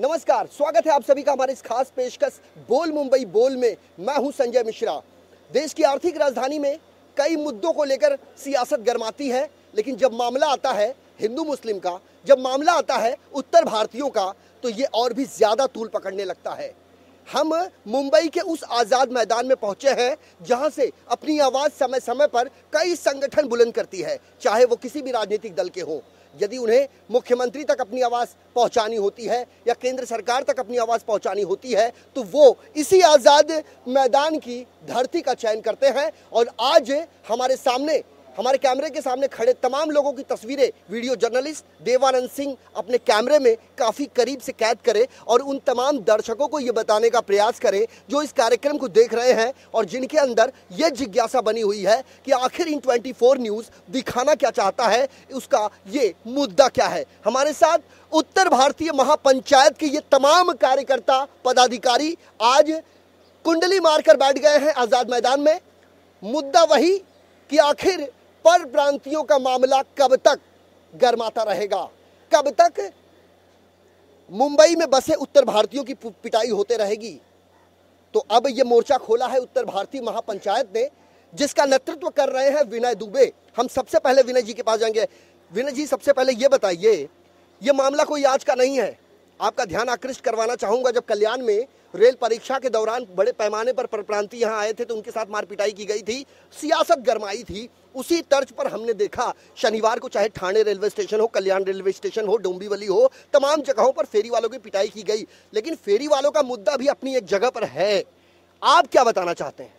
नमस्कार, स्वागत है आप सभी का हमारे इस खास पेशकश बोल मुंबई बोल में। मैं हूं संजय मिश्रा। देश की आर्थिक राजधानी में कई मुद्दों को लेकर सियासत गरमाती है, लेकिन जब मामला आता है हिंदू मुस्लिम का, जब मामला आता है उत्तर भारतीयों का, तो ये और भी ज्यादा तूल पकड़ने लगता है। हम मुंबई के उस आज़ाद मैदान में पहुंचे हैं जहां से अपनी आवाज़ समय समय पर कई संगठन बुलंद करती है, चाहे वो किसी भी राजनीतिक दल के हों। यदि उन्हें मुख्यमंत्री तक अपनी आवाज़ पहुंचानी होती है या केंद्र सरकार तक अपनी आवाज़ पहुंचानी होती है, तो वो इसी आज़ाद मैदान की धरती का चयन करते हैं। और आज हमारे सामने, हमारे कैमरे के सामने खड़े तमाम लोगों की तस्वीरें वीडियो जर्नलिस्ट देवानंद सिंह अपने कैमरे में काफ़ी करीब से कैद करे और उन तमाम दर्शकों को ये बताने का प्रयास करे जो इस कार्यक्रम को देख रहे हैं और जिनके अंदर ये जिज्ञासा बनी हुई है कि आखिर इन 24 न्यूज़ दिखाना क्या चाहता है, उसका ये मुद्दा क्या है। हमारे साथ उत्तर भारतीय महापंचायत के ये तमाम कार्यकर्ता पदाधिकारी आज कुंडली मारकर बैठ गए हैं आज़ाद मैदान में। मुद्दा वही कि आखिर पर प्रांतियों का मामला कब तक गरमाता रहेगा, कब तक मुंबई में बसे उत्तर भारतीयों की पिटाई होते रहेगी। तो अब ये मोर्चा खोला है उत्तर भारतीय महापंचायत ने, जिसका नेतृत्व कर रहे हैं विनय दुबे। हम सबसे पहले विनय जी के पास जाएंगे। विनय जी, सबसे पहले ये बताइए, ये मामला कोई आज का नहीं है। आपका ध्यान आकृष्ट करवाना चाहूंगा, जब कल्याण में रेल परीक्षा के दौरान बड़े पैमाने पर परप्रांति यहाँ आए थे तो उनके साथ मारपिटाई की गई थी, सियासत गरमाई थी। उसी तर्ज पर हमने देखा शनिवार को, चाहे ठाणे रेलवे स्टेशन हो, कल्याण रेलवे स्टेशन हो, डोंबिवली हो, तमाम जगहों पर फेरी वालों की पिटाई की गई। लेकिन फेरी वालों का मुद्दा भी अपनी एक जगह पर है। आप क्या बताना चाहते हैं?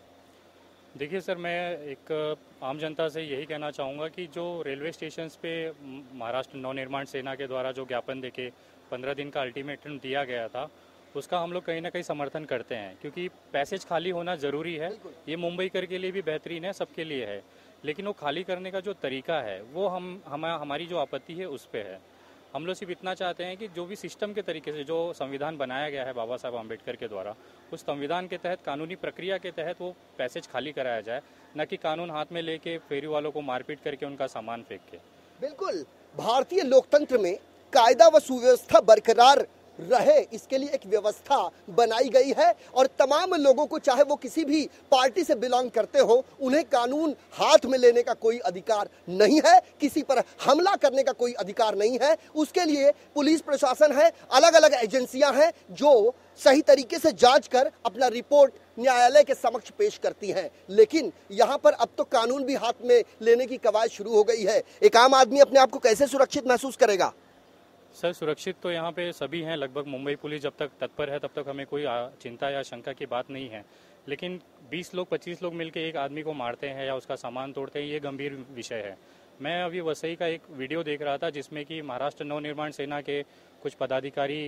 देखिए सर, मैं एक आम जनता से यही कहना चाहूँगा कि जो रेलवे स्टेशन पे महाराष्ट्र नवनिर्माण सेना के द्वारा जो ज्ञापन देके 15 दिन का अल्टीमेटम दिया गया था, उसका हम लोग कहीं ना कहीं समर्थन करते हैं, क्योंकि पैसेज खाली होना ज़रूरी है। ये मुंबई कर के लिए भी बेहतरीन है, सबके लिए है, लेकिन वो खाली करने का जो तरीका है वो हमारी जो आपत्ति है उस पर है। हम लोग सिर्फ इतना चाहते हैं कि जो भी सिस्टम के तरीके से जो संविधान बनाया गया है बाबा साहब आम्बेडकर के द्वारा, उस संविधान के तहत कानूनी प्रक्रिया के तहत वो पैसेज खाली कराया जाए, न कि कानून हाथ में लेके फेरी वालों को मारपीट करके उनका सामान फेंक के। बिल्कुल, भारतीय लोकतंत्र में कायदा व सुव्यवस्था बरकरार रहे, इसके लिए एक व्यवस्था बनाई गई है और तमाम लोगों को, चाहे वो किसी भी पार्टी से बिलोंग करते हो, उन्हें कानून हाथ में लेने का कोई अधिकार नहीं है, किसी पर हमला करने का कोई अधिकार नहीं है। उसके लिए पुलिस प्रशासन है, अलग अलग एजेंसियां हैं जो सही तरीके से जांच कर अपना रिपोर्ट न्यायालय के समक्ष पेश करती हैं। लेकिन यहाँ पर अब तो कानून भी हाथ में लेने की कवायद शुरू हो गई है। एक आम आदमी अपने आप को कैसे सुरक्षित महसूस करेगा? सर, सुरक्षित तो यहाँ पे सभी हैं, लगभग मुंबई पुलिस जब तक तत्पर है तब तक हमें कोई चिंता या शंका की बात नहीं है। लेकिन 20 लोग 25 लोग मिलकर एक आदमी को मारते हैं या उसका सामान तोड़ते हैं, ये गंभीर विषय है। मैं अभी वसई का एक वीडियो देख रहा था जिसमें कि महाराष्ट्र नवनिर्माण सेना के कुछ पदाधिकारी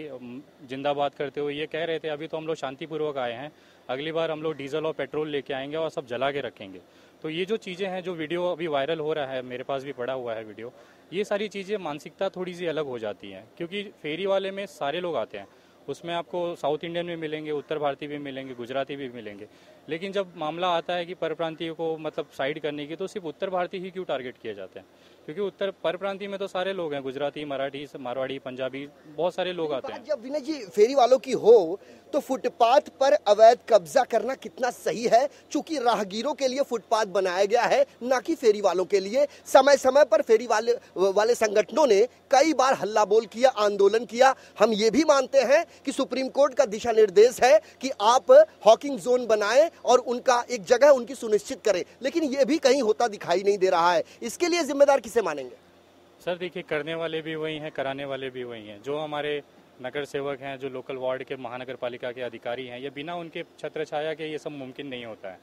जिंदाबाद करते हुए ये कह रहे थे, अभी तो हम लोग शांतिपूर्वक आए हैं, अगली बार हम लोग डीजल और पेट्रोल लेके आएंगे और सब जला के रखेंगे। तो ये जो चीज़ें हैं, जो वीडियो अभी वायरल हो रहा है, मेरे पास भी पड़ा हुआ है वीडियो, ये सारी चीज़ें मानसिकता थोड़ी सी अलग हो जाती हैं, क्योंकि फेरी वाले में सारे लोग आते हैं, उसमें आपको साउथ इंडियन भी मिलेंगे, उत्तर भारतीय भी मिलेंगे, गुजराती भी मिलेंगे। लेकिन जब मामला आता है कि परप्रांतीयों को मतलब साइड करने की, तो सिर्फ उत्तर भारतीय ही क्यों टारगेट किए जाते हैं? क्योंकि उत्तर परप्रांतीय में तो सारे लोग हैं, गुजराती, मराठी, मारवाड़ी, पंजाबी, बहुत सारे लोग आते हैं। जब विनय जी फेरी वालों की हो तो फुटपाथ पर अवैध कब्जा करना कितना सही है? चूंकि राहगीरों के लिए फुटपाथ बनाया गया है, ना कि फेरी वालों के लिए। समय समय पर फेरी वाले संगठनों ने कई बार हल्ला बोल किया, आंदोलन किया। हम ये भी मानते हैं कि सुप्रीम कोर्ट का दिशा निर्देश है कि आप हॉकिंग जोन बनाएं और उनका एक जगह उनकी सुनिश्चित करें, लेकिन ये भी कहीं होता दिखाई नहीं दे रहा है। इसके लिए जिम्मेदार किसे मानेंगे? सर देखिए, करने वाले भी वही हैं, कराने वाले भी वही हैं। जो हमारे नगर सेवक हैं, जो लोकल वार्ड के महानगर पालिका के अधिकारी हैं, ये बिना उनके छत्र छाया के ये सब मुमकिन नहीं होता है।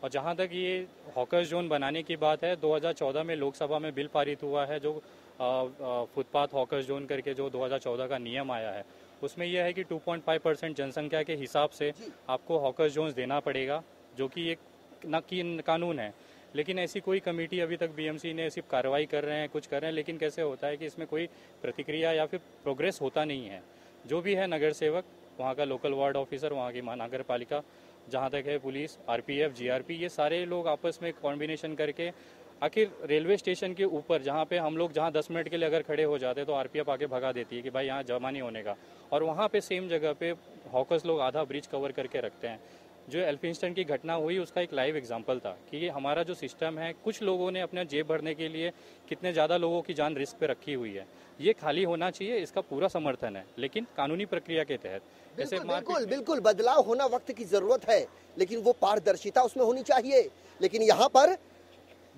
और जहाँ तक ये हॉकर्स जोन बनाने की बात है, 2014 में लोकसभा में बिल पारित हुआ है, जो फुटपाथ हॉकर्स जोन करके जो 2014 का नियम आया है, उसमें यह है कि 2.5% जनसंख्या के हिसाब से आपको हॉकर्स जोन्स देना पड़ेगा, जो कि एक कानून है। लेकिन ऐसी कोई कमेटी अभी तक बीएमसी ने सिर्फ कार्रवाई कर रहे हैं, कुछ कर रहे हैं, लेकिन कैसे होता है कि इसमें कोई प्रतिक्रिया या फिर प्रोग्रेस होता नहीं है। जो भी है नगर सेवक, वहाँ का लोकल वार्ड ऑफिसर, वहाँ की महानगर पालिका, जहाँ तक है पुलिस, आरपीएफ, जीआरपी, ये सारे लोग आपस में कॉम्बिनेशन करके आखिर रेलवे स्टेशन के ऊपर जहाँ पे हम लोग 10 मिनट के लिए अगर खड़े हो जाते तो आरपीएफ आके भगा देती है कि भाई यहाँ जमा नहीं होने का, और वहाँ पे सेम जगह पे हॉकर्स लोग आधा ब्रिज कवर करके रखते हैं। जो एल्फिंस्टन की घटना हुई उसका एक लाइव एग्जांपल था कि ये हमारा जो सिस्टम है, कुछ लोगों ने अपना जेब भरने के लिए कितने ज़्यादा लोगों की जान रिस्क पे रखी हुई है। ये खाली होना चाहिए, इसका पूरा समर्थन है, लेकिन कानूनी प्रक्रिया के तहत। जैसे बिल्कुल बिल्कुल बदलाव होना वक्त की जरूरत है, लेकिन वो पारदर्शिता उसमें होनी चाहिए। लेकिन यहाँ पर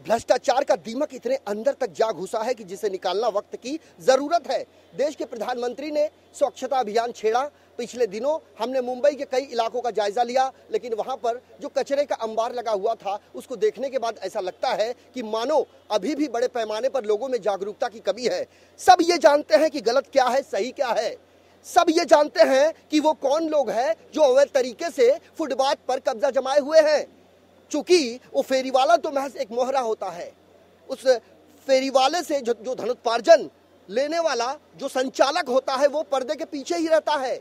भ्रष्टाचार का दीमक इतने अंदर तक जा घुसा है कि जिसे निकालना वक्त की जरूरत है। देश के प्रधानमंत्री ने स्वच्छता अभियान छेड़ा। पिछले दिनों हमने मुंबई के कई इलाकों का जायजा लिया, लेकिन वहां पर जो कचरे का अंबार लगा हुआ था उसको देखने के बाद ऐसा लगता है कि मानो अभी भी बड़े पैमाने पर लोगों में जागरूकता की कमी है। सब ये जानते हैं कि गलत क्या है, सही क्या है। सब ये जानते हैं कि वो कौन लोग हैं जो अवैध तरीके से फुटपाथ पर कब्जा जमाए हुए हैं। चूंकि वो फेरीवाला तो महज एक मोहरा होता है, उस फेरीवाले से जो धनोत्पार्जन लेने वाला जो संचालक होता है वो पर्दे के पीछे ही रहता है।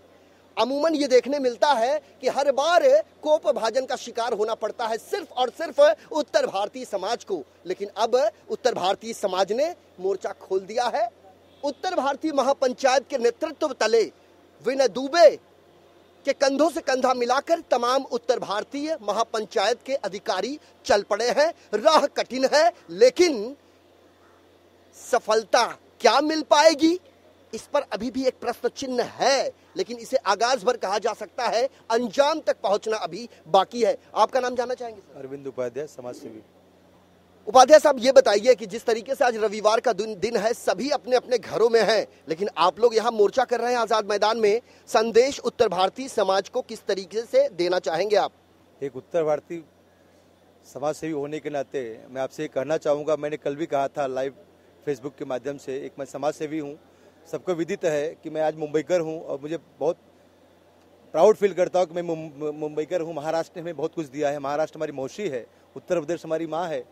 अमूमन ये देखने मिलता है कि हर बार कोप भाजन का शिकार होना पड़ता है सिर्फ और सिर्फ उत्तर भारतीय समाज को। लेकिन अब उत्तर भारतीय समाज ने मोर्चा खोल दिया है। उत्तर भारतीय महापंचायत के नेतृत्व तले विनय दुबे के कंधों से कंधा मिलाकर तमाम उत्तर भारतीय महापंचायत के अधिकारी चल पड़े हैं। राह कठिन है, लेकिन सफलता क्या मिल पाएगी इस पर अभी भी एक प्रश्न चिन्ह है। लेकिन इसे आगाज भर कहा जा सकता है, अंजाम तक पहुंचना अभी बाकी है। आपका नाम जानना चाहेंगे सर? अरविंद उपाध्याय, समाज सेवी। उपाध्याय साहब, ये बताइए कि जिस तरीके से आज रविवार का दिन है, सभी अपने अपने घरों में हैं, लेकिन आप लोग यहाँ मोर्चा कर रहे हैं आजाद मैदान में। संदेश उत्तर भारतीय समाज को किस तरीके से देना चाहेंगे आप? एक उत्तर भारतीय समाज सेवी होने के नाते मैं आपसे कहना चाहूँगा, मैंने कल भी कहा था लाइव फेसबुक के माध्यम से, एक मैं समाज सेवी हूँ। सबको विदित है कि मैं आज मुंबईकर हूँ और मुझे बहुत प्राउड फील करता हूँ कि मैं मुंबईकर हूँ। महाराष्ट्र ने हमें बहुत कुछ दिया है। महाराष्ट्र हमारी मौसी है, उत्तर प्रदेश हमारी माँ है,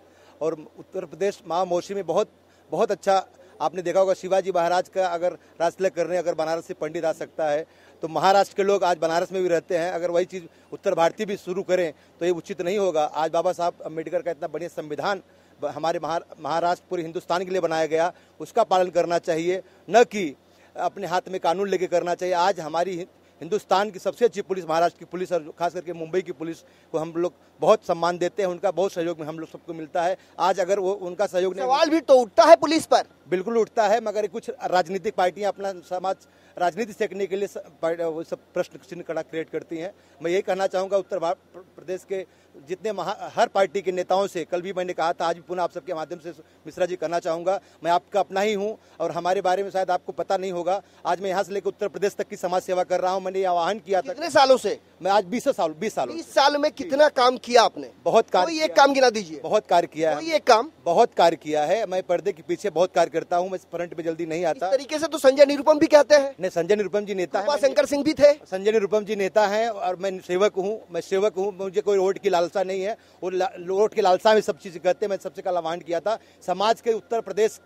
और उत्तर प्रदेश माँ मौसी में बहुत बहुत अच्छा आपने देखा होगा। शिवाजी महाराज का अगर राजतिलक करने अगर बनारस से पंडित आ सकता है, तो महाराष्ट्र के लोग आज बनारस में भी रहते हैं। अगर वही चीज़ उत्तर भारतीय भी शुरू करें तो ये उचित नहीं होगा। आज बाबा साहब अम्बेडकर का इतना बढ़िया संविधान हमारे महाराष्ट्र पूरे हिंदुस्तान के लिए बनाया गया, उसका पालन करना चाहिए, न कि अपने हाथ में कानून लेके करना चाहिए। आज हमारी हिंदुस्तान की सबसे अच्छी पुलिस महाराष्ट्र की पुलिस और खास करके मुंबई की पुलिस को हम लोग बहुत सम्मान देते हैं। उनका बहुत सहयोग में हम लोग सबको मिलता है। आज अगर वो उनका सहयोग नहीं, सवाल भी तो उठता है पुलिस पर। बिल्कुल उठता है, मगर कुछ राजनीतिक पार्टियां अपना समाज राजनीति सेकने के लिए वो सब प्रश्न चिन्ह खड़ा क्रिएट करती हैं। मैं यही कहना चाहूँगा उत्तर प्रदेश के जितने हर पार्टी के नेताओं से, कल भी मैंने कहा था, आज भी पुनः आप सबके माध्यम से मिश्रा जी कहना चाहूँगा, मैं आपका अपना ही हूँ और हमारे बारे में शायद आपको पता नहीं होगा। आज मैं यहाँ से लेकर उत्तर प्रदेश तक की समाज सेवा कर रहा हूँ। मैंने ये आह्वान किया था। कितने सालों से? मैं आज 20 साल में कितना काम किया आपने? बहुत कार्य। कोई एक काम गिना दीजिए। बहुत कार्य किया है। कोई एक काम? बहुत कार्य किया है। मैं पर्दे के पीछे बहुत कार्य करता हूँ, मैं फ्रंट पे जल्दी नहीं आता। इस तरीके से तो संजय निरुपम भी कहते हैं। नहीं, संजय निरुपम जी नेता हैं। शंकर सिंह भी थे। संजय निरुपम जी नेता हैं और मैं सेवक हूँ। मुझे कोई वोट की लालसा नहीं है। और वोट की लालसा में सब चीज कहते हैं। मैं सबसे कल आह्वान किया था, समाज के उत्तर प्रदेश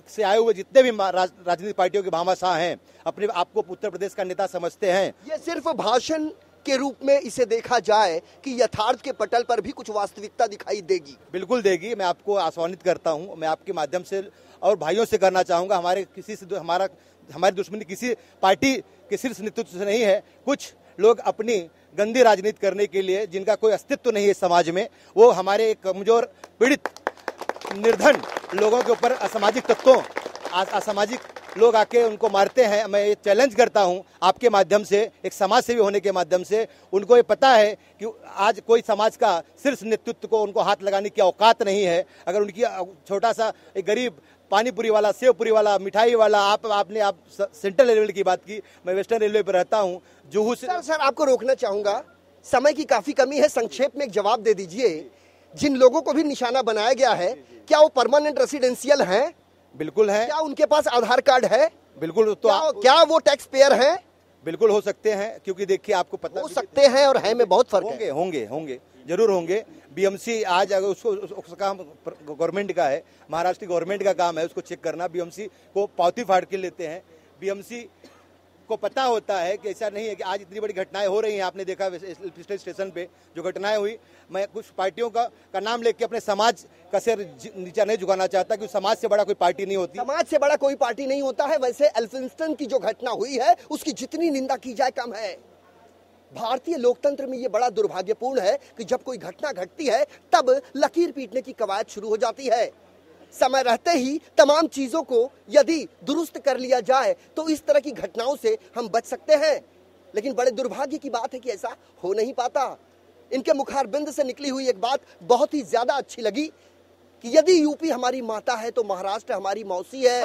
से आए हुए जितने भी राजनीतिक पार्टियों के भामाशाह हैं, अपने आपको उत्तर प्रदेश का नेता समझते हैं। ये सिर्फ भाषण के रूप में इसे देखा जाए कि यथार्थ के पटल पर भी कुछ वास्तविकता दिखाई देगी? बिल्कुल देगी। मैं आपको आश्वासित करता हूं। मैं आपके माध्यम से और भाइयों से करना चाहूंगा, हमारे किसी से हमारी दुश्मनी किसी पार्टी के शीर्ष नेतृत्व से नहीं है। कुछ लोग अपनी गंदी राजनीति करने के लिए, जिनका कोई अस्तित्व नहीं है समाज में, वो हमारे कमजोर, पीड़ित, निर्धन लोगों के ऊपर असामाजिक तत्वों, असामाजिक लोग आके उनको मारते हैं। मैं ये चैलेंज करता हूं आपके माध्यम से, एक समाज सेवी होने के माध्यम से। उनको ये पता है कि आज कोई समाज का शीर्ष नेतृत्व को उनको हाथ लगाने की औकात नहीं है। अगर उनकी छोटा सा एक गरीब पानीपुरी वाला, सेव पूरी वाला, मिठाई वाला, आपने सेंट्रल रेलवे की बात की, मैं वेस्टर्न रेलवे पर रहता हूँ, जुहू से। सर आपको रोकना चाहूंगा, समय की काफी कमी है, संक्षेप में एक जवाब दे दीजिए। जिन लोगों को भी निशाना बनाया गया है, क्या वो परमानेंट रेसिडेंशियल हैं? बिल्कुल है। क्या उनके पास आधार कार्ड है? बिल्कुल। तो क्या वो टैक्स पेयर हैं? बिल्कुल हो सकते हैं, क्योंकि देखिए आपको पता हो सकते हैं और है में बहुत फर्क है। होंगे जरूर होंगे। बीएमसी आज अगर उसका काम गवर्नमेंट का है, महाराष्ट्र की गवर्नमेंट का काम है उसको चेक करना। बीएमसी को पावती फाड़ के लेते हैं। बीएमसी सबको पता होता है कि ऐसा नहीं है कि आज इतनी बड़ी घटनाएं हो रही हैं। आपने देखा पिछले स्टेशन पे जो घटनाएं हुई, मैं कुछ पार्टियों का नाम लेके अपने समाज का सिर नीचा नहीं झुकाना चाहता, क्योंकि समाज से बड़ा कोई पार्टी नहीं होती। समाज से बड़ा कोई पार्टी नहीं होता है। वैसे एल्फिंस्टन की जो घटना हुई है उसकी जितनी निंदा की जाए कम है। भारतीय लोकतंत्र में ये बड़ा दुर्भाग्यपूर्ण है कि जब कोई घटना घटती है तब लकीर पीटने की कवायद शुरू हो जाती है। समय रहते ही तमाम चीजों को यदि दुरुस्त कर लिया जाए तो इस तरह की घटनाओं से हम बच सकते हैं, लेकिन बड़े दुर्भाग्य की बात है कि ऐसा हो नहीं पाता। इनके मुखारबिंद से निकली हुई एक बात बहुत ही ज्यादा अच्छी लगी कि यदि यूपी हमारी माता है तो महाराष्ट्र हमारी मौसी है,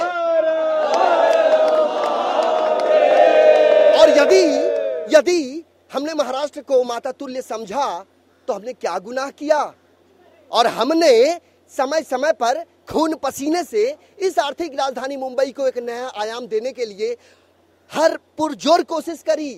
और यदि हमने महाराष्ट्र को माता तुल्य समझा तो हमने क्या गुनाह किया। और हमने समय समय पर खून पसीने से इस आर्थिक राजधानी मुंबई को एक नया आयाम देने के लिए हर पुरजोर कोशिश करी।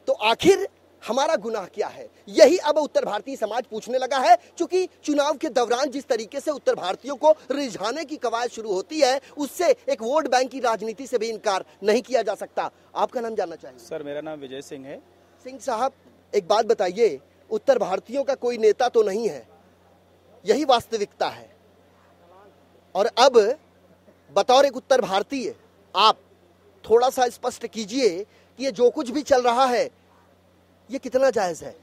तो आखिर हमारा गुनाह क्या है, यही अब उत्तर भारतीय समाज पूछने लगा है। क्योंकि चुनाव के दौरान जिस तरीके से उत्तर भारतीयों को रिझाने की कवायद शुरू होती है, उससे एक वोट बैंक की राजनीति से भी इनकार नहीं किया जा सकता। आपका नाम जानना चाहिए। सर, मेरा नाम विजय सिंह है। सिंह साहब, एक बात बताइए, उत्तर भारतीयों का कोई नेता तो नहीं है, यही वास्तविकता है। और अब बतौर एक उत्तर भारतीय आप थोड़ा सा स्पष्ट कीजिए कि ये जो कुछ भी चल रहा है ये कितना जायज है।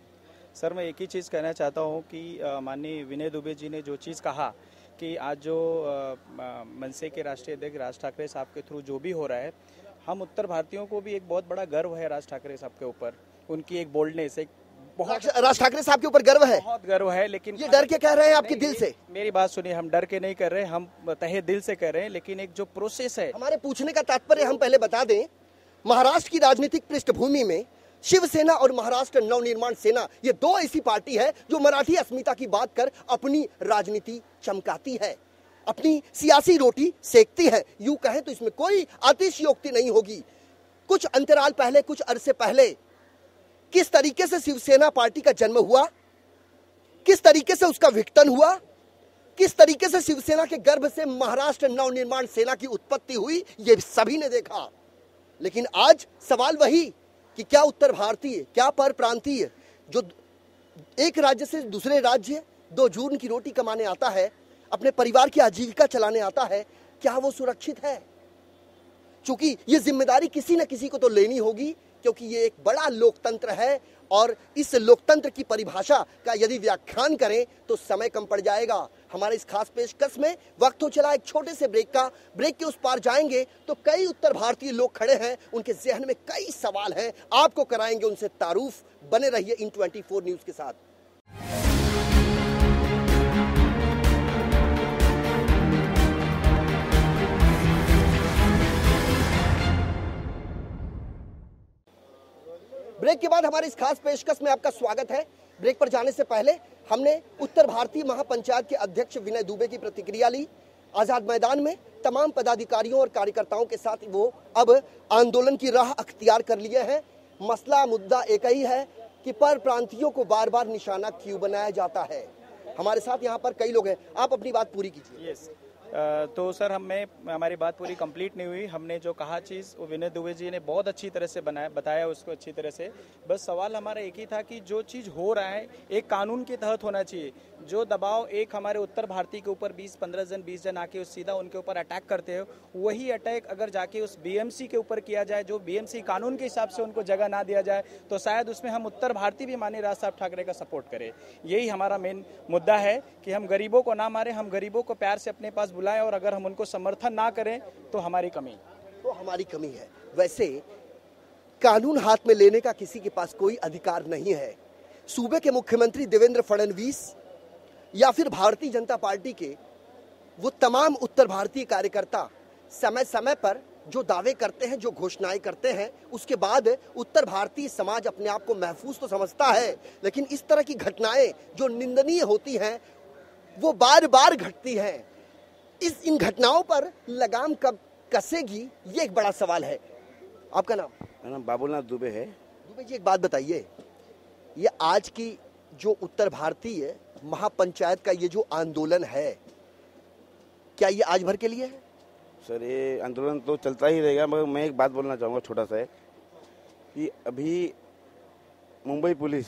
सर, मैं एक ही चीज़ कहना चाहता हूँ कि माननीय विनय दुबे जी ने जो चीज़ कहा कि आज जो मनसे के राष्ट्रीय अध्यक्ष राज ठाकरे साहब के थ्रू जो भी हो रहा है, हम उत्तर भारतीयों को भी एक बहुत बड़ा गर्व है राज ठाकरे साहब के ऊपर। उनकी एक बोल्डनेस, एक बहुत राज ठाकरे साहब के ऊपर गर्व है, बहुत गर्व है। लेकिन ये डर के कह रहे हैं आपके दिल से? मेरी बात सुनिए, हम डर के नहीं कर रहे, हम तहे दिल से कर रहे हैं। लेकिन एक जो प्रोसेस है, हमारे पूछने का तात्पर्य हम पहले बता दें, महाराष्ट्र की राजनीतिक पृष्ठभूमि में शिवसेना और महाराष्ट्र नवनिर्माण सेना, ये दो ऐसी पार्टी है जो मराठी अस्मिता की बात कर अपनी राजनीति चमकाती है, अपनी सियासी रोटी सेकती है। यूं कहें तो इसमें कोई अतिशयोक्ति नहीं होगी। कुछ अंतराल पहले, कुछ अरसे पहले किस तरीके से शिवसेना पार्टी का जन्म हुआ, किस तरीके से उसका विघटन हुआ, किस तरीके से शिवसेना के गर्भ से महाराष्ट्र नवनिर्माण सेना की उत्पत्ति हुई, ये सभी ने देखा। लेकिन आज सवाल वही कि क्या उत्तर भारतीय, क्या पर प्रांतीय जो एक राज्य से दूसरे राज्य दो जून की रोटी कमाने आता है, अपने परिवार की आजीविका चलाने आता है, क्या वो सुरक्षित है? क्योंकि ये जिम्मेदारी किसी न किसी को तो लेनी होगी, क्योंकि ये एक बड़ा लोकतंत्र है और इस लोकतंत्र की परिभाषा का यदि व्याख्यान करें तो समय कम पड़ जाएगा। हमारे इस खास पेशकश में वक्त हो चला एक छोटे से ब्रेक का। ब्रेक के उस पार जाएंगे तो कई उत्तर भारतीय लोग खड़े हैं, उनके जहन में कई सवाल हैं, आपको कराएंगे उनसे तारुफ। बने रहिए इन 24 न्यूज के साथ। ब्रेक के बाद हमारे इस खास पेशकश में आपका स्वागत है। ब्रेक पर जाने से पहले हमने उत्तर भारतीय महापंचायत के अध्यक्ष विनय दुबे की प्रतिक्रिया ली। आजाद मैदान में तमाम पदाधिकारियों और कार्यकर्ताओं के साथ वो अब आंदोलन की राह अख्तियार कर लिए हैं। मसला मुद्दा एक ही है कि पर प्रांतियों को बार बार निशाना क्यों बनाया जाता है। हमारे साथ यहाँ पर कई लोग हैं, आप अपनी बात पूरी कीजिए। यस, तो सर हमारी बात पूरी कंप्लीट नहीं हुई। हमने जो कहा चीज़ वो विनय दुबे जी ने बहुत अच्छी तरह से बताया उसको अच्छी तरह से। बस सवाल हमारा एक ही था कि जो चीज़ हो रहा है एक कानून के तहत होना चाहिए। जो दबाव एक हमारे उत्तर भारतीय के ऊपर 20-15 जन 20 जन आके सीधा उनके ऊपर अटैक करते हो, वही अटैक अगर जाके उस बीएमसी के ऊपर किया जाए, जो बीएमसी कानून के हिसाब से उनको जगह ना दिया जाए, तो शायद उसमें हम उत्तर भारतीय भी माननीय राज साहब ठाकरे का सपोर्ट करें। यही हमारा मेन मुद्दा है कि हम गरीबों को ना मारें, हम गरीबों को प्यार से अपने पास बुलाएं, और अगर हम उनको समर्थन ना करें तो हमारी कमी है। वैसे कानून हाथ में लेने का किसी के पास कोई अधिकार नहीं है। सूबे के मुख्यमंत्री देवेंद्र फडणवीस या फिर भारतीय जनता पार्टी के वो तमाम उत्तर भारतीय कार्यकर्ता समय समय पर जो दावे करते हैं, जो घोषणाएं करते हैं, उसके बाद उत्तर भारतीय समाज अपने आप को महफूज तो समझता है, लेकिन इस तरह की घटनाएं जो निंदनीय होती हैं वो बार बार घटती हैं। इन घटनाओं पर लगाम कब कसेगी, ये एक बड़ा सवाल है। आपका नाम? मेरा नाम बाबूलाल दुबे है। दुबे जी, एक बात बताइए, ये आज की जो उत्तर भारतीय महापंचायत का ये जो आंदोलन है, क्या ये आज भर के लिए है? सर ये आंदोलन तो चलता ही रहेगा, मगर मैं एक बात बोलना चाहूँगा छोटा सा है कि अभी मुंबई पुलिस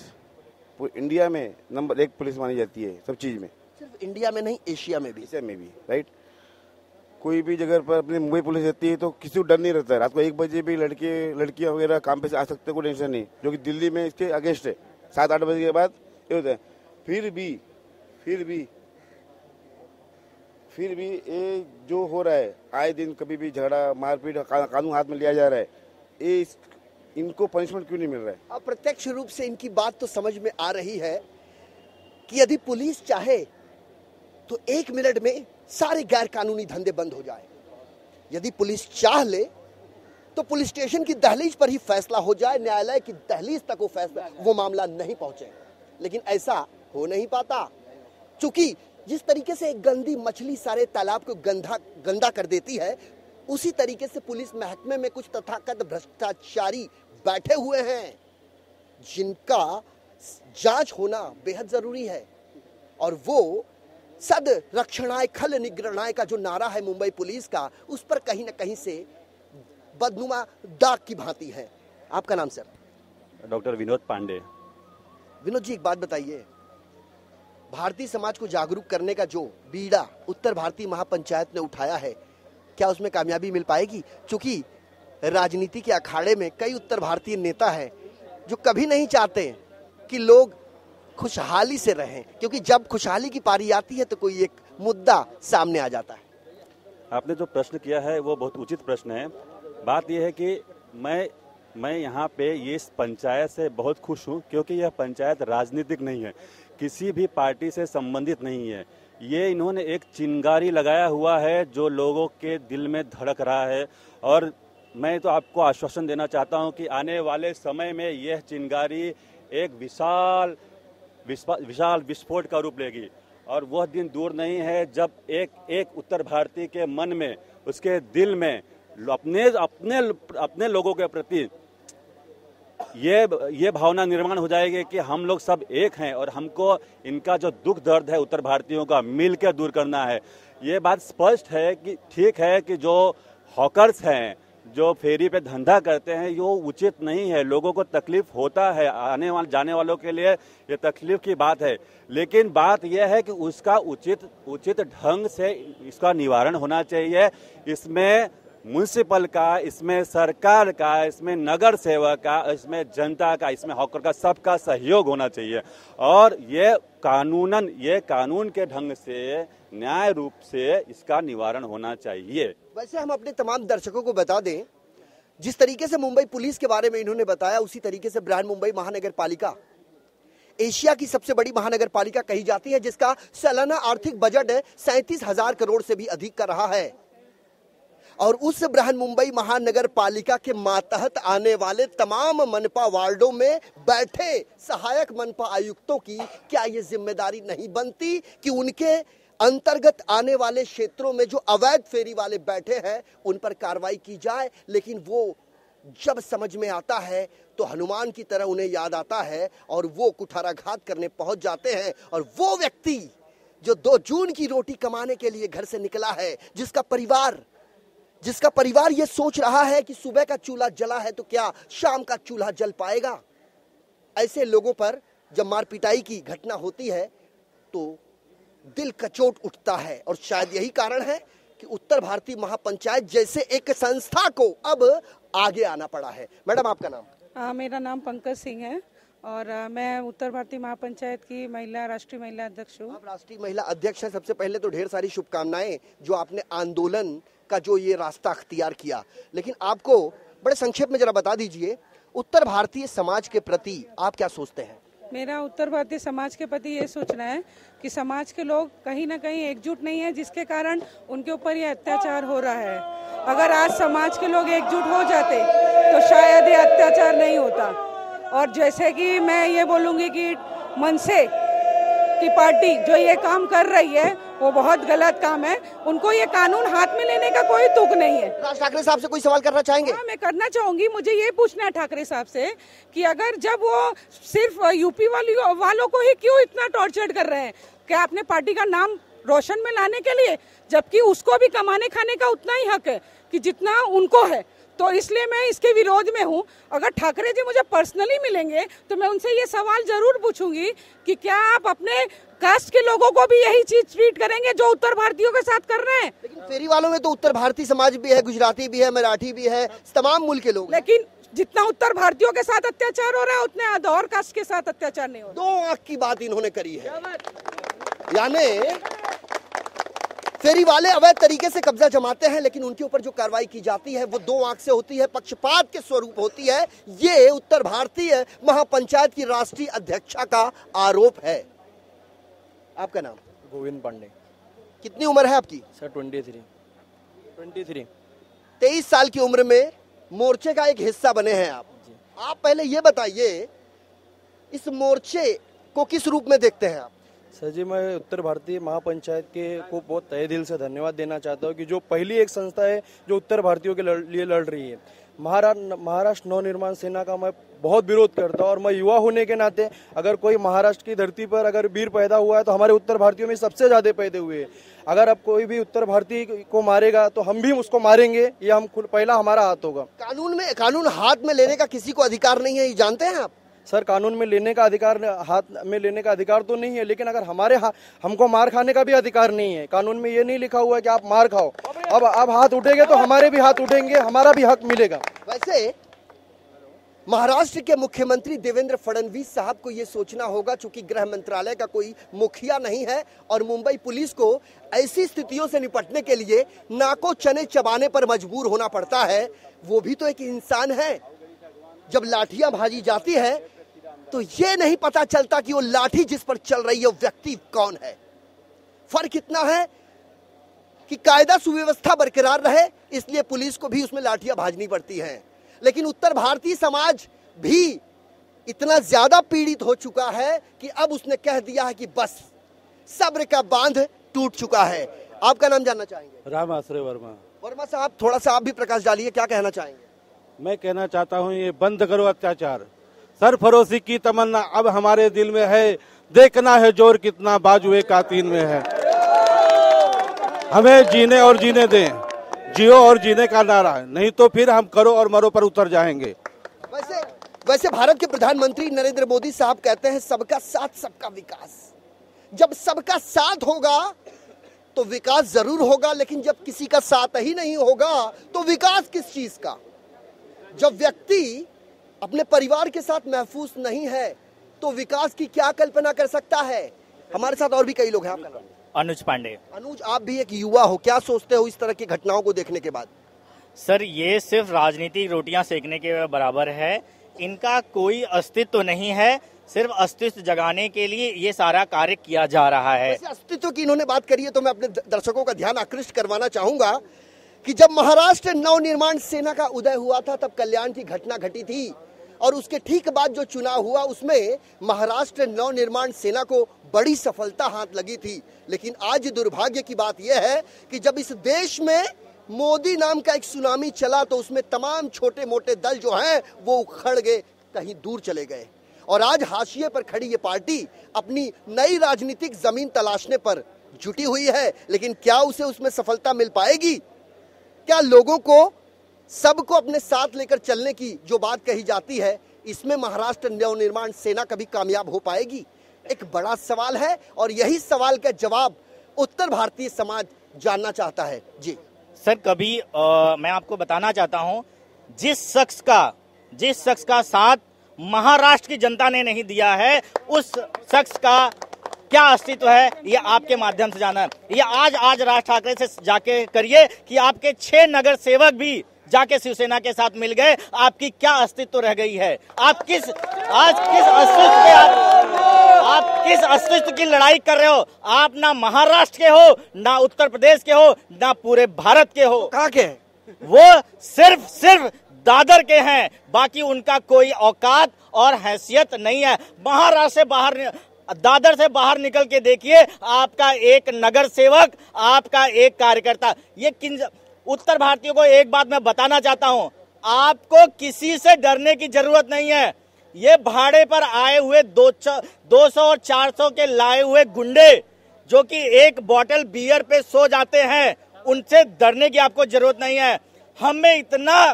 इंडिया में नंबर 1 पुलिस मानी जाती है सब चीज़ में। सिर्फ इंडिया में नहीं, एशिया में भी। एशिया में भी, राइट। कोई भी जगह पर अपनी मुंबई पुलिस रहती है तो किसी को डर नहीं रहता है। रात को 1 बजे भी लड़कियां वगैरह काम पे से आ सकते, कोई टेंशन नहीं, जो कि दिल्ली में इसके अगेंस्ट है। 7-8 बजे के बाद ये होता है। फिर भी ये जो हो रहा है, आए दिन कभी भी झगड़ा मारपीट कानून हाथ में लिया जा रहा है, ये इनको पनिशमेंट क्यों नहीं मिल रहा है? अप्रत्यक्ष रूप से इनकी बात तो समझ में आ रही है कि यदि पुलिस चाहे तो 1 मिनट में सारे गैर कानूनी धंधे बंद हो जाए। यदि पुलिस चाह ले तो पुलिस स्टेशन की दहलीज पर ही फैसला हो जाए, न्यायालय की दहलीज तक वो मामला नहीं पहुंचे। लेकिन ऐसा हो नहीं पाता, क्योंकि जिस तरीके से एक गंदी मछली सारे तालाब को गंदा कर देती है, उसी तरीके से पुलिस महकमे में कुछ तथाकथित भ्रष्टाचारी बैठे हुए हैं जिनका जांच होना बेहद जरूरी है। और वो सद रक्षणाय खल निग्रहणाय का जो नारा है मुंबई पुलिस का, उस पर कहीं ना कहीं से बदनुमा दाग की भांति है। आपका नाम सर? डॉक्टर विनोद पांडे। विनोद जी, एक बात बताइए, भारतीय समाज को जागरूक करने का जो बीड़ा उत्तर भारतीय महापंचायत ने उठाया है, क्या उसमें कामयाबी मिल पाएगी? क्योंकि राजनीति के अखाड़े में कई उत्तर भारतीय नेता हैं जो कभी नहीं चाहते कि लोग खुशहाली से रहें, क्योंकि जब खुशहाली की पारी आती है तो कोई एक मुद्दा सामने आ जाता है। आपने जो प्रश्न किया है वो बहुत उचित प्रश्न है। बात यह है कि मैं यहाँ पे ये इस पंचायत से बहुत खुश हूँ, क्योंकि यह पंचायत राजनीतिक नहीं है, किसी भी पार्टी से संबंधित नहीं है। ये इन्होंने एक चिंगारी लगाया हुआ है जो लोगों के दिल में धड़क रहा है, और मैं तो आपको आश्वासन देना चाहता हूं कि आने वाले समय में यह चिंगारी एक विशाल विस्फोट का रूप लेगी। और वह दिन दूर नहीं है जब एक उत्तर भारतीय के मन में, उसके दिल में अपने लोगों के प्रति ये भावना निर्माण हो जाएगी कि हम लोग सब एक हैं और हमको इनका जो दुख दर्द है उत्तर भारतीयों का मिलकर दूर करना है। ये बात स्पष्ट है कि ठीक है कि जो हॉकर्स हैं, जो फेरी पे धंधा करते हैं, ये उचित नहीं है। लोगों को तकलीफ होता है, आने वाले जाने वालों के लिए ये तकलीफ की बात है, लेकिन बात यह है कि उसका उचित ढंग से इसका निवारण होना चाहिए। इसमें म्युनिसिपल का, इसमें सरकार का, इसमें नगर सेवक का, इसमें जनता का, इसमें हॉकर का, सबका सहयोग होना चाहिए। और ये कानून के ढंग से, न्याय रूप से इसका निवारण होना चाहिए। वैसे हम अपने तमाम दर्शकों को बता दें, जिस तरीके से मुंबई पुलिस के बारे में इन्होंने बताया, उसी तरीके से बृहन्मुंबई महानगर पालिका एशिया की सबसे बड़ी महानगर पालिका कही जाती है, जिसका सालाना आर्थिक बजट 37,000 करोड़ से भी अधिक का रहा है। और उस बृहन्मुंबई महानगर पालिका के मातहत आने वाले तमाम मनपा वार्डों में बैठे सहायक मनपा आयुक्तों की क्या ये जिम्मेदारी नहीं बनती कि उनके अंतर्गत आने वाले क्षेत्रों में जो अवैध फेरी वाले बैठे हैं उन पर कार्रवाई की जाए? लेकिन वो जब समझ में आता है तो हनुमान की तरह उन्हें याद आता है और वो कुठाराघात करने पहुंच जाते हैं। और वो व्यक्ति जो 2 जून की रोटी कमाने के लिए घर से निकला है, जिसका परिवार ये सोच रहा है कि सुबह का चूल्हा जला है तो क्या शाम का चूल्हा जल पाएगा, ऐसे लोगों पर जब मार पिटाई की घटना होती है तो दिल कचोट उठता है। और शायद यही कारण है कि उत्तर भारतीय महापंचायत जैसे एक संस्था को अब आगे आना पड़ा है। मैडम, आपका नाम? मेरा नाम पंकज सिंह है और मैं उत्तर भारतीय महापंचायत की राष्ट्रीय महिला अध्यक्ष हूँ। आप राष्ट्रीय महिला अध्यक्ष हैं। सबसे पहले तो ढेर सारी शुभकामनाएं जो आपने आंदोलन का जो ये रास्ता अख्तियार किया। लेकिन आपको बड़े संक्षेप में जरा बता दीजिए, उत्तर भारतीय समाज के प्रति आप क्या सोचते हैं? मेरा उत्तर भारतीय समाज के प्रति ये सोचना है कि समाज के लोग कहीं ना कहीं एकजुट नहीं है, जिसके कारण उनके ऊपर ये अत्याचार हो रहा है। अगर आज समाज के लोग एकजुट हो जाते तो शायद ये अत्याचार नहीं होता। और जैसे कि मैं ये बोलूँगी कि मनसे की पार्टी जो ये काम कर रही है वो बहुत गलत काम है। उनको ये कानून हाथ में लेने का कोई तुक नहीं है। राज ठाकरे साहब से कोई सवाल करना चाहेंगे? हाँ, मैं करना चाहूंगी। मुझे ये पूछना है ठाकरे साहब से कि अगर जब वो सिर्फ यूपी वालों को ही क्यों इतना टॉर्चर कर रहे हैं, क्या अपने पार्टी का नाम रोशन में लाने के लिए, जबकि उसको भी कमाने खाने का उतना ही हक है कि जितना उनको है। तो इसलिए मैं इसके विरोध में हूँ। अगर ठाकरे जी मुझे पर्सनली मिलेंगे तो मैं उनसे ये सवाल जरूर पूछूंगी कि क्या आप अपने कास्ट के लोगों को भी यही चीज ट्रीट करेंगे जो उत्तर भारतीयों के साथ कर रहे हैं? लेकिन फेरी वालों में तो उत्तर भारतीय समाज भी है, गुजराती भी है, मराठी भी है, तमाम मूल के लोग। लेकिन जितना उत्तर भारतीयों के साथ अत्याचार हो रहा है उतने अदौर कास्ट के साथ अत्याचार नहीं हो रहा। 2 आंख की बात इन्होंने करी है, यानी फेरी वाले अवैध तरीके से कब्जा जमाते हैं, लेकिन उनके ऊपर जो कार्रवाई की जाती है वो 2 आंख से होती है, पक्षपात के स्वरूप होती है। ये उत्तर भारतीय महापंचायत की राष्ट्रीय अध्यक्षा का आरोप है। आपका नाम? गोविंद पांडे। कितनी उम्र है आपकी? सर 23। 23 साल की उम्र में मोर्चे का एक हिस्सा बने हैं आप पहले ये बताइए, इस मोर्चे को किस रूप में देखते हैं आप? सर जी, मैं उत्तर भारतीय महापंचायत को बहुत तहे दिल से धन्यवाद देना चाहता हूँ कि जो पहली एक संस्था है जो उत्तर भारतीयों के लिए लड़ रही है। महाराष्ट्र नवनिर्माण सेना का मैं बहुत विरोध करता हूँ, और मैं युवा होने के नाते अगर कोई महाराष्ट्र की धरती पर अगर वीर पैदा हुआ है तो हमारे उत्तर भारतीयों में सबसे ज्यादा पैदा हुए हैं। अगर अब कोई भी उत्तर भारतीय को मारेगा तो हम भी उसको मारेंगे, ये हम पहला हमारा हाथ होगा। कानून हाथ में लेने का किसी को अधिकार नहीं है, ये जानते हैं आप? सर, कानून में लेने का अधिकार, हाथ में लेने का अधिकार तो नहीं है, लेकिन अगर हमको मार खाने का भी अधिकार नहीं है। कानून में ये नहीं लिखा हुआ है कि आप मार खाओ। अब हाथ उठेंगे तो हमारे भी हाथ उठेंगे, हमारा भी हक मिलेगा। वैसे महाराष्ट्र के मुख्यमंत्री देवेंद्र फडणवीस साहब को यह सोचना होगा, चूंकि गृह मंत्रालय का कोई मुखिया नहीं है और मुंबई पुलिस को ऐसी स्थितियों से निपटने के लिए नाको चने चबाने पर मजबूर होना पड़ता है। वो भी तो एक इंसान है। जब लाठियां भाजी जाती है तो ये नहीं पता चलता कि वो लाठी जिस पर चल रही है वो व्यक्ति कौन है। फर्क इतना है कि कायदा सुव्यवस्था बरकरार रहे, इसलिए पुलिस को भी उसमें लाठियां भाजनी पड़ती हैं। लेकिन उत्तर भारतीय समाज भी इतना ज्यादा पीड़ित हो चुका है कि अब उसने कह दिया है कि बस सब्र का बांध टूट चुका है। आपका नाम जानना चाहेंगे? राम आश्रय वर्मा। वर्मा साहब, थोड़ा सा आप भी प्रकाश डालिए, क्या कहना चाहेंगे? मैं कहना चाहता हूं, ये बंद करो अत्याचार। सरफरोशी की तमन्ना अब हमारे दिल में है, देखना है जोर कितना बाजुए कातिल में है। हमें जीने और जीने दें, जियो और जीने का नारा है, नहीं तो फिर हम करो और मरो पर उतर जाएंगे। वैसे भारत के प्रधानमंत्री नरेंद्र मोदी साहब कहते हैं सबका साथ सबका विकास। जब सबका साथ होगा तो विकास जरूर होगा, लेकिन जब किसी का साथ ही नहीं होगा तो विकास किस चीज का? जब व्यक्ति अपने परिवार के साथ महफूज नहीं है तो विकास की क्या कल्पना कर सकता है? हमारे साथ और भी कई लोग हैं। आपका नाम? अनुज पांडे। अनुज, आप भी एक युवा हो, क्या सोचते हो इस तरह की घटनाओं को देखने के बाद? सर, ये सिर्फ राजनीतिक रोटियां सेकने के बराबर है। इनका कोई अस्तित्व नहीं है, सिर्फ अस्तित्व जगाने के लिए ये सारा कार्य किया जा रहा है। अस्तित्व की इन्होंने बात करी है तो मैं अपने दर्शकों का ध्यान आकृष्ट करवाना चाहूंगा कि जब महाराष्ट्र नवनिर्माण सेना का उदय हुआ था तब कल्याण की घटना घटी थी, और उसके ठीक बाद जो चुनाव हुआ उसमें महाराष्ट्र नवनिर्माण सेना को बड़ी सफलता हाथ लगी थी। लेकिन आज दुर्भाग्य की बात यह है कि जब इस देश में मोदी नाम का एक सुनामी चला तो उसमें तमाम छोटे मोटे दल जो हैं वो उखड़ गए, कहीं दूर चले गए, और आज हाशिए पर खड़ी ये पार्टी अपनी नई राजनीतिक जमीन तलाशने पर जुटी हुई है। लेकिन क्या उसे उसमें सफलता मिल पाएगी? क्या लोगों को, सबको अपने साथ लेकर चलने की जो बात कही जाती है, इसमें महाराष्ट्र नवनिर्माण सेना कभी कामयाब हो पाएगी? एक बड़ा सवाल है, और यही सवाल का जवाब उत्तर भारतीय समाज जानना चाहता है। जी सर, कभी मैं आपको बताना चाहता हूं, जिस शख्स का साथ महाराष्ट्र की जनता ने नहीं दिया है, उस शख्स का क्या अस्तित्व है ये आपके माध्यम से जाना है। ये आज राज ठाकरे से जाके करिए कि आपके 6 नगर सेवक भी जाके शिवसेना के साथ मिल गए, आपकी क्या अस्तित्व रह गई है? आप किस अस्तित्व की लड़ाई कर रहे हो? आप ना महाराष्ट्र के हो, ना उत्तर प्रदेश के हो, ना पूरे भारत के हो। कहाँ के? वो सिर्फ दादर के हैं, बाकी उनका कोई औकात और हैसियत नहीं है। दादर से बाहर निकल के देखिए, आपका एक नगर सेवक, आपका एक कार्यकर्ता। ये उत्तर भारतीयों को एक बात मैं बताना चाहता हूं, आपको किसी से डरने की जरूरत नहीं है। ये भाड़े पर आए हुए 200 और 400 के लाए हुए गुंडे जो कि एक बॉटल बियर पे सो जाते हैं, उनसे डरने की आपको जरूरत नहीं है। हमें इतना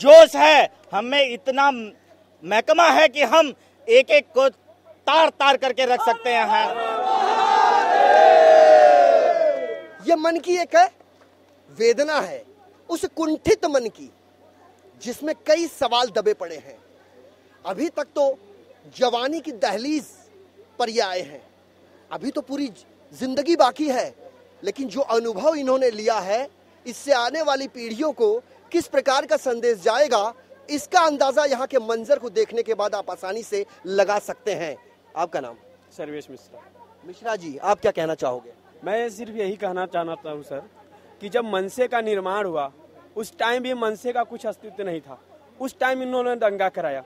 जोश है, हमें इतना महकमा है कि हम एक एक को तार तार करके रख सकते हैं। ये मन की एक वेदना है, उस कुंठित मन की जिसमें कई सवाल दबे पड़े हैं। अभी तक तो जवानी की दहलीज पर ये आए हैं, अभी तो पूरी जिंदगी बाकी है, लेकिन जो अनुभव इन्होंने लिया है, इससे आने वाली पीढ़ियों को किस प्रकार का संदेश जाएगा, इसका अंदाजा यहाँ के मंजर को देखने के बाद आप आसानी से लगा सकते हैं। आपका नाम? सर्वेश मिश्रा। मिश्रा जी, आप क्या कहना चाहोगे? मैं सिर्फ यही कहना चाहता हूँ सर कि जब मनसे का निर्माण हुआ उस टाइम भी मनसे का कुछ अस्तित्व नहीं था। उस टाइम इन्होंने दंगा कराया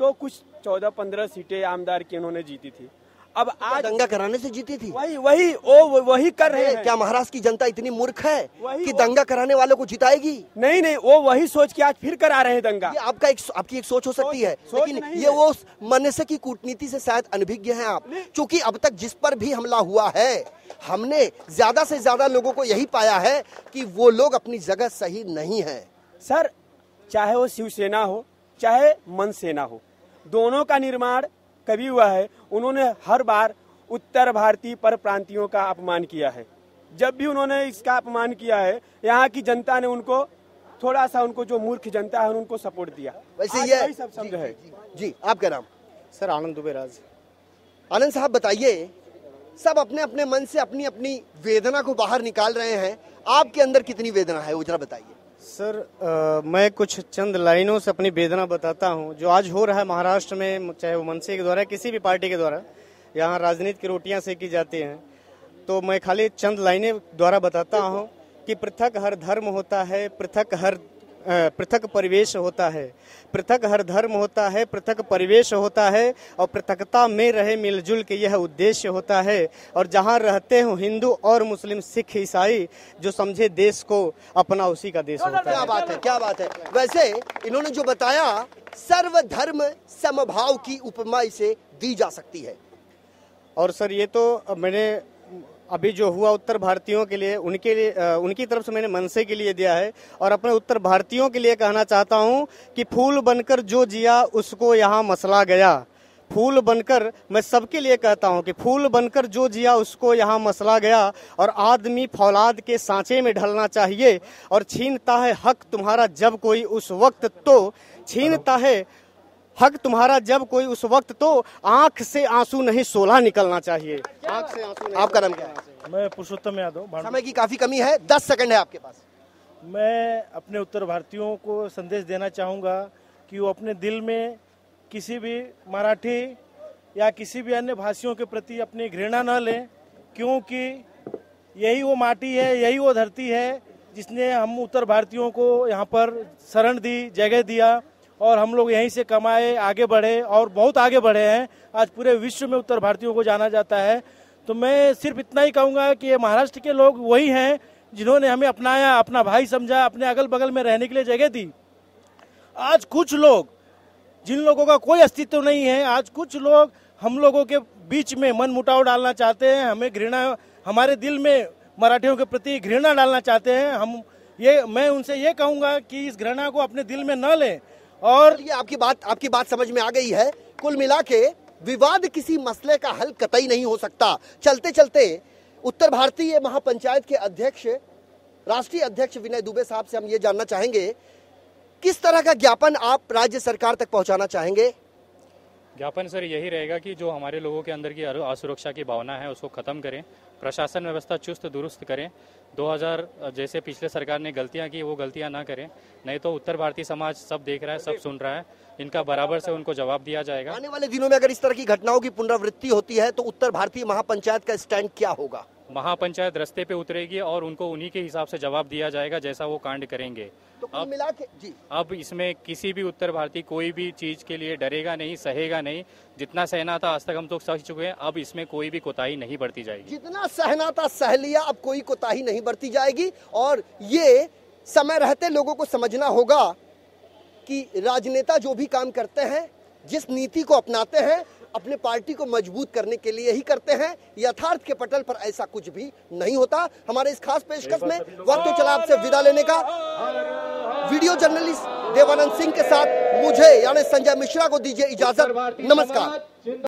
तो कुछ 14-15 सीटें आमदार की इन्होंने जीती थी। अब आज दंगा कराने से जीती थी? वही कर रहे हैं। क्या महाराष्ट्र की जनता इतनी मूर्ख है कि दंगा कराने वालों को जिताएगी? नहीं, वो वही सोच के आज फिर करा रहे हैं दंगा। ये आपकी एक सोच हो सकती है, लेकिन ये वो मनसे की कूटनीति से शायद अनभिज्ञ हैं आप, क्योंकि अब तक जिस पर भी हमला हुआ है, हमने ज्यादा से ज्यादा लोगों को यही पाया है कि वो लोग अपनी जगह सही नहीं है। सर, चाहे वो शिवसेना हो चाहे मनसेना हो, दोनों का निर्माण कभी हुआ है। उन्होंने हर बार उत्तर भारतीय पर प्रांतियों का अपमान किया है। जब भी उन्होंने इसका अपमान किया है, यहाँ की जनता ने उनको थोड़ा सा, उनको जो मूर्ख जनता है उनको सपोर्ट दिया। वैसे ये सब शब्द है। जी, आपका नाम? सर, आनंद दुबेराज। आनंद साहब, बताइए, सब अपने अपने मन से अपनी अपनी वेदना को बाहर निकाल रहे हैं, आपके अंदर कितनी वेदना है वो जरा बताइए। सर, मैं कुछ चंद लाइनों से अपनी वेदना बताता हूं। जो आज हो रहा है महाराष्ट्र में, चाहे वो मनसे के द्वारा, किसी भी पार्टी के द्वारा, यहाँ राजनीति की रोटियां सेकी जाती हैं, तो मैं खाली चंद लाइनें द्वारा बताता हूं कि पृथक हर धर्म होता है, पृथक परिवेश होता है, पृथक हर धर्म होता है, पृथक परिवेश होता है, और पृथकता में रहे मिलजुल के यह उद्देश्य होता है। और जहाँ रहते हो हिंदू और मुस्लिम, सिख, ईसाई, जो समझे देश को अपना, उसी का देश होता है। क्या बात है, क्या बात है। वैसे इन्होंने जो बताया, सर्वधर्म समभाव की उपमा इसे दी जा सकती है। और सर, ये तो मैंने अभी जो हुआ उत्तर भारतीयों के लिए, उनकी तरफ से मैंने मनसे के लिए दिया है, और अपने उत्तर भारतीयों के लिए कहना चाहता हूं कि फूल बनकर जो जिया उसको यहाँ मसला गया। फूल बनकर, मैं सबके लिए कहता हूं कि फूल बनकर जो जिया उसको यहाँ मसला गया, और आदमी फौलाद के सांचे में ढलना चाहिए। और छीनता है हक तुम्हारा जब कोई उस वक्त, तो छीनता है हक तुम्हारा जब कोई उस वक्त, तो आंख से आंसू नहीं सोलह निकलना चाहिए। आंख से आंसू नहीं। आपका नाम क्या है? मैं पुरुषोत्तम यादव। समय की काफी कमी है, 10 सेकंड है आपके पास। मैं अपने उत्तर भारतीयों को संदेश देना चाहूँगा कि वो अपने दिल में किसी भी मराठी या किसी भी अन्य भाषियों के प्रति अपनी घृणा न लें, क्योंकि यही वो माटी है, यही वो धरती है जिसने हम उत्तर भारतीयों को यहाँ पर शरण दी, जगह दिया, और हम लोग यहीं से कमाए, आगे बढ़े और बहुत आगे बढ़े हैं। आज पूरे विश्व में उत्तर भारतीयों को जाना जाता है। तो मैं सिर्फ इतना ही कहूँगा कि ये महाराष्ट्र के लोग वही हैं जिन्होंने हमें अपनाया, अपना भाई समझा, अपने अगल बगल में रहने के लिए जगह दी। आज कुछ लोग, जिन लोगों का कोई अस्तित्व नहीं है, आज कुछ लोग हम लोगों के बीच में मन मुटाव डालना चाहते हैं, हमें घृणा, हमारे दिल में मराठियों के प्रति घृणा डालना चाहते हैं। मैं उनसे ये कहूँगा कि इस घृणा को अपने दिल में न लें। और ये आपकी बात समझ में आ गई है। कुल मिला के विवाद किसी मसले का हल कतई नहीं हो सकता। चलते चलते उत्तर भारतीय महापंचायत के अध्यक्ष, राष्ट्रीय अध्यक्ष विनय दुबे साहब से हम ये जानना चाहेंगे, किस तरह का ज्ञापन आप राज्य सरकार तक पहुंचाना चाहेंगे? ज्ञापन सर यही रहेगा कि जो हमारे लोगों के अंदर की असुरक्षा की भावना है उसको खत्म करें, प्रशासन व्यवस्था चुस्त दुरुस्त करें। 2000 जैसे पिछले सरकार ने गलतियां की, वो गलतियां ना करें, नहीं तो उत्तर भारतीय समाज सब देख रहा है, सब सुन रहा है, इनका बराबर से उनको जवाब दिया जाएगा। आने वाले दिनों में अगर इस तरह की घटनाओं की पुनरावृत्ति होती है तो उत्तर भारतीय महापंचायत का स्टैंड क्या होगा? महापंचायत रास्ते पे उतरेगी और उनको उन्हीं के हिसाब से जवाब दिया जाएगा जैसा वो कांड करेंगे। तो कुल मिला के जी, अब इसमें किसी भी उत्तर भारतीय कोई भी चीज के लिए डरेगा नहीं, सहेगा नहीं। जितना सहना था आज तक हम तो सह चुके हैं, अब इसमें कोई भी कोताही नहीं बरती जाएगी। जितना सहना था सह लिया, अब कोई कोताही नहीं बरती जाएगी। और ये समय रहते लोगों को समझना होगा कि राजनेता जो भी काम करते हैं, जिस नीति को अपनाते हैं, अपने पार्टी को मजबूत करने के लिए ही करते हैं। यथार्थ के पटल पर ऐसा कुछ भी नहीं होता। हमारे इस खास पेशकश में वक्त तो चला आपसे विदा लेने का। वीडियो जर्नलिस्ट देवानंद सिंह के साथ मुझे यानी संजय मिश्रा को दीजिए इजाजत। नमस्कार।